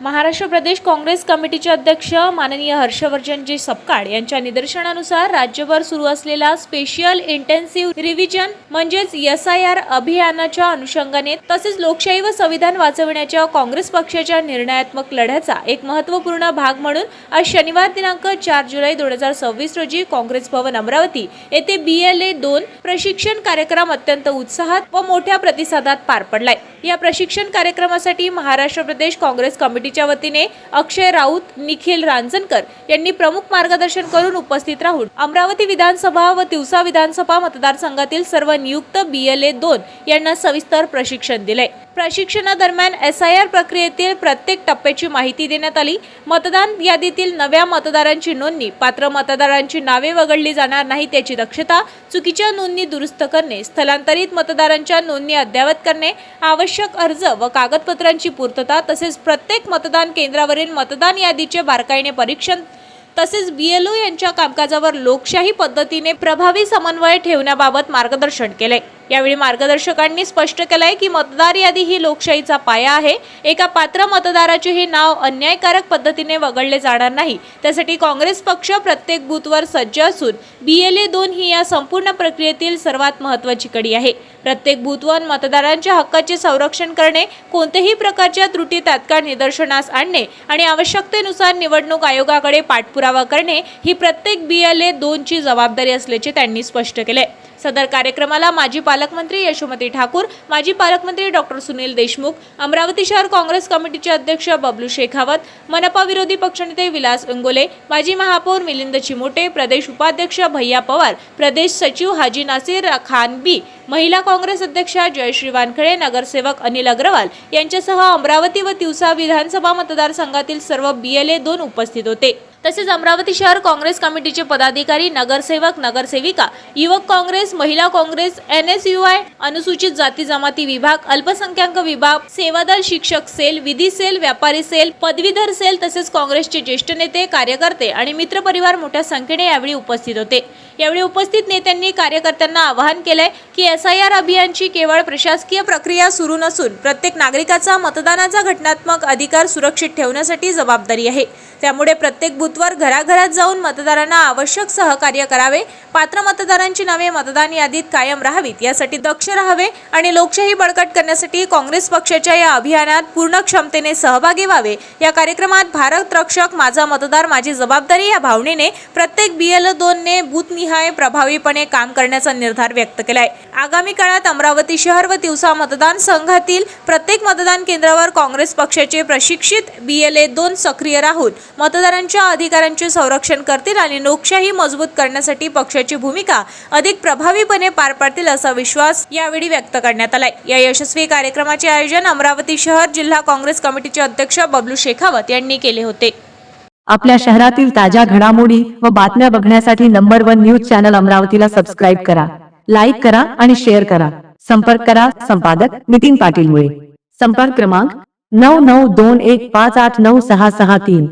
महाराष्ट्र प्रदेश काँग्रेस कमिटीचे अध्यक्ष माननीय हर्षवर्धनजी सपकाळ यांच्या निदर्शनानुसार राज्यभर सुरू असलेला स्पेशल इंटेन्सिव्ह रिव्हिजन म्हणजेच SIR अभियानाच्या अनुषंगाने तसेच लोकशाही व संविधान वाचवण्याच्या काँग्रेस पक्षाच्या निर्णयात्मक लढ्याचा एक महत्त्वपूर्ण भाग म्हणून आज शनिवार दिनांक 4 जुलै 2026 रोजी काँग्रेस भवन अमरावती येथे BLA 2 प्रशिक्षण कार्यक्रम अत्यंत उत्साहात व मोठ्या प्रतिसादात पार पडलाय। या प्रशिक्षण कार्यक्रमासाठी महाराष्ट्र प्रदेश काँग्रेस कमिटीच्या वतीने अक्षय राऊत, निखिल रांजणकर यांनी प्रमुख मार्गदर्शन करून उपस्थित राहून अमरावती विधानसभा व तिवसा विधानसभा मतदारसंघातील सर्व नियुक्त BLA 2 यांना सविस्तर प्रशिक्षण दिले। प्रशिक्षणादरम्यान SIR प्रक्रियेतील प्रत्येक टप्प्याची माहिती देण्यात आली। मतदान यादीतील नव्या मतदारांची नोंदणी, पात्र मतदारांची नावे वगळली जाणार नाहीत याची दक्षता, चुकीच्या नोंदणी दुरुस्त करणे, स्थलांतरित मतदारांच्या नोंदणी अद्ययावत करणे, आवश्यक अर्ज व कागदपत्रांची पूर्तता तसेच प्रत्येक मतदान केंद्रावरील मतदान यादीचे बारकाईने परीक्षण तसेच BLO यांच्या कामकाजावर लोकशाही पद्धतीने प्रभावी समन्वय ठेवण्याबाबत मार्गदर्शन केले। यावेळी मार्गदर्शकांनी स्पष्ट केले की मतदार यादी ही लोकशाहीचा पाया आहे। एका पात्र मतदाराचे हे नाव अन्यायकारक पद्धतीने वगळले जाणार नाही। त्यासाठी काँग्रेस पक्ष प्रत्येक बूथवर सज्ज असून BLA 2 ही या संपूर्ण प्रक्रियेतील सर्वात महत्त्वाची कडी आहे। प्रत्येक बूथवर मतदारांच्या हक्काचे संरक्षण करणे, कोणत्याही प्रकारच्या त्रुटी तात्काळ निदर्शनास आणणे आणि आवश्यकतेनुसार निवडणूक आयोगाकडे पाठपुरावा करणे ही प्रत्येक BLA 2 ची जबाबदारी असल्याचे त्यांनी स्पष्ट केले। सदर कार्यक्रमाला माजी पालकमंत्री यशोमती ठाकूर, माजी पालकमंत्री डॉक्टर सुनील देशमुख, अमरावती शहर काँग्रेस कमिटीचे अध्यक्ष बबलू शेखावत, मनपा विरोधी पक्षनेते विलास इंगोले, माजी महापौर मिलिंद चिमोटे, प्रदेश उपाध्यक्ष भैया पवार, प्रदेश सचिव हाजी नासिर खान बी, महिला काँग्रेस अध्यक्षा जयश्री वानखळे, नगरसेवक अनिल अग्रवाल यांच्यासह अमरावती व तिवसा विधानसभा मतदारसंघातील सर्व BLA 2 उपस्थित होते। तसेच अमरावती शहर काँग्रेस कमिटीचे पदाधिकारी, नगरसेवक, नगरसेविका, युवक काँग्रेस, महिला काँग्रेस, NSUI, अनुसूचित जाती जमाती विभाग, अल्पसंख्याक विभाग, सेवादल, शिक्षक सेल, विधी सेल, व्यापारी सेल, पदवीधर सेल तसेच काँग्रेसचे ज्येष्ठ नेते, कार्यकर्ते आणि मित्रपरिवार मोठ्या संख्येने यावेळी उपस्थित होते। यावेळी उपस्थित नेत्यांनी कार्यकर्त्यांना आवाहन केले की SIR अभियानची केवळ प्रशासकीय प्रक्रिया सुरू नसून प्रत्येक नागरिकाचा मतदानाचा घटनात्मक अधिकार सुरक्षित ठेवण्यासाठी जबाबदारी आहे। त्यामुळे प्रत्येक बूथवर घराघरात जाऊन मतदारांना आवश्यक सहकार्य करावे, पात्र मतदारांची नावे मतदान यादीत कायम राहावीत यासाठी दक्ष राहावे आणि लोकशाही बळकट करण्यासाठी काँग्रेस पक्षाच्या या अभियानात पूर्ण क्षमतेने सहभागी व्हावे। या कार्यक्रमात भारत रक्षक, माझा मतदार माझी जबाबदारी या भावनेने प्रत्येक BLA 2 ने बूथनिहाय प्रभावीपणे काम करण्याचा निर्धार व्यक्त केलाय। आगामी काळात अमरावती शहर व तिवसा मतदान संघातील प्रत्येक मतदान केंद्रावर काँग्रेस पक्षाचे प्रशिक्षित BLA 2 सक्रिय राहून मतदारांच्या अधिकारांचे संरक्षण करतील आणि लोकशाही मजबूत करण्यासाठी पक्षाची भूमिका अधिक प्रभावीपणे पार पाडतील असा विश्वास यावेळी व्यक्त करण्यात आलाय। या यशस्वी कार्यक्रमाचे आयोजन अमरावती शहर जिल्हा काँग्रेस कमिटीचे अध्यक्ष बबलू शेखावत यांनी केले होते। आपल्या शहरातील ताज्या घडामोडी व बातम्या बघण्यासाठी नंबर 1 न्यूज चॅनल अमरावतीला सबस्क्राइब करा, लाईक करा आणि शेअर करा। संपर्क करा संपादक नितीन पाटील मुळे। संपर्क क्रमांक 9921589663।